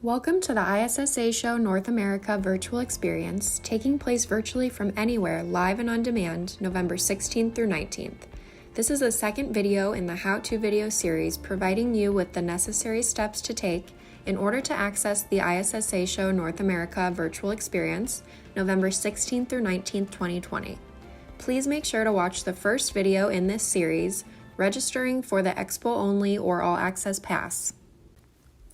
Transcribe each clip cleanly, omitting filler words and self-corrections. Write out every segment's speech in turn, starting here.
Welcome to the ISSA Show North America virtual experience, taking place virtually from anywhere, live and on demand, November 16th through 19th. This is the second video in the how-to video series providing you with the necessary steps to take in order to access the ISSA Show North America virtual experience, November 16th through 19th, 2020. Please make sure to watch the first video in this series, registering for the Expo Only or All Access Pass.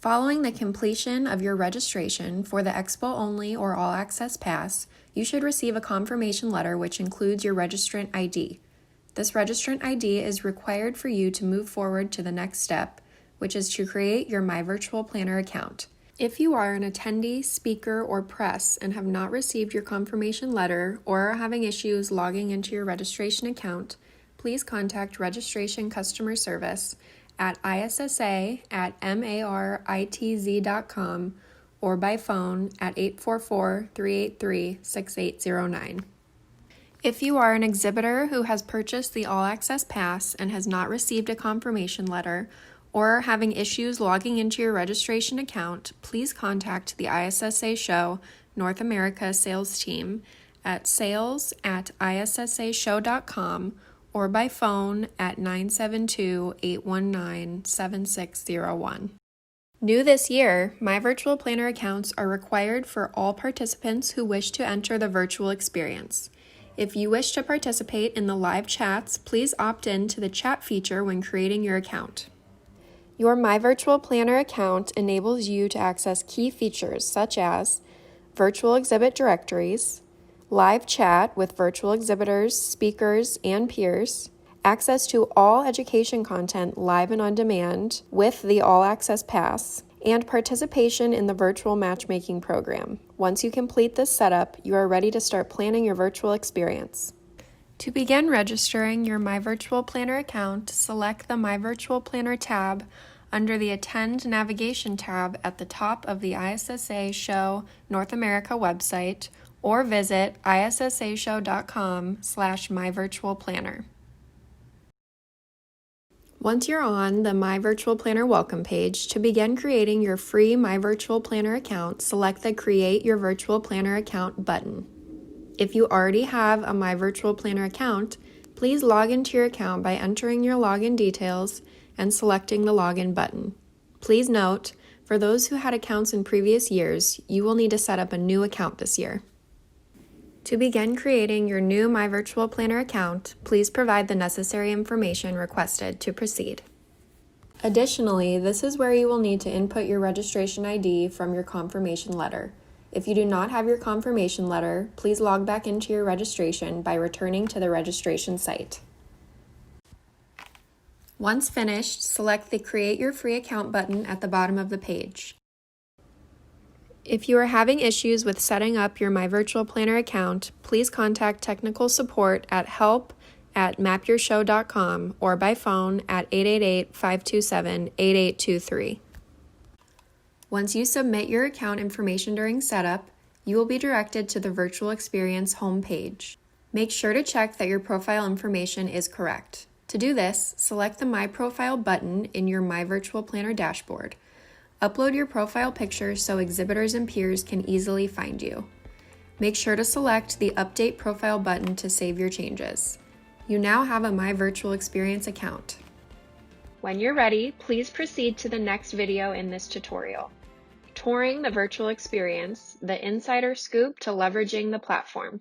Following the completion of your registration for the Expo Only or All Access Pass, you should receive a confirmation letter which includes your registrant ID. This registrant ID is required for you to move forward to the next step, which is to create your My Virtual Planner account. If you are an attendee, speaker, or press and have not received your confirmation letter or are having issues logging into your registration account, please contact Registration Customer Service at issa@maritz.com or by phone at 844-383-6809. If you are an exhibitor who has purchased the All Access Pass and has not received a confirmation letter or are having issues logging into your registration account, please contact the ISSA Show North America sales team at sales@issashow.com or by phone at 972-819-7601. New this year, My Virtual Planner accounts are required for all participants who wish to enter the virtual experience. If you wish to participate in the live chats, please opt in to the chat feature when creating your account. Your My Virtual Planner account enables you to access key features such as virtual exhibit directories, live chat with virtual exhibitors, speakers, and peers, access to all education content live and on demand with the All Access Pass, and participation in the virtual matchmaking program. Once you complete this setup, you are ready to start planning your virtual experience. To begin registering your My Virtual Planner account, select the My Virtual Planner tab under the Attend Navigation tab at the top of the ISSA Show North America website or visit issashow.com/myvirtualplanner. Once you're on the My Virtual Planner welcome page, to begin creating your free My Virtual Planner account, select the Create Your Virtual Planner Account button. If you already have a My Virtual Planner account, please log into your account by entering your login details and selecting the Login button. Please note, for those who had accounts in previous years, you will need to set up a new account this year. To begin creating your new My Virtual Planner account, please provide the necessary information requested to proceed. Additionally, this is where you will need to input your registration ID from your confirmation letter. If you do not have your confirmation letter, please log back into your registration by returning to the registration site. Once finished, select the Create Your Free Account button at the bottom of the page. If you are having issues with setting up your My Virtual Planner account, please contact technical support at help@mapureshow.com or by phone at 888-527-8823. Once you submit your account information during setup, you will be directed to the virtual experience homepage. Make sure to check that your profile information is correct. To do this, select the My Profile button in your My Virtual Planner dashboard. Upload your profile picture so exhibitors and peers can easily find you. Make sure to select the Update Profile button to save your changes. You now have a My Virtual Experience account. When you're ready, please proceed to the next video in this tutorial. Touring the Virtual Experience, the Insider Scoop to Leveraging the Platform.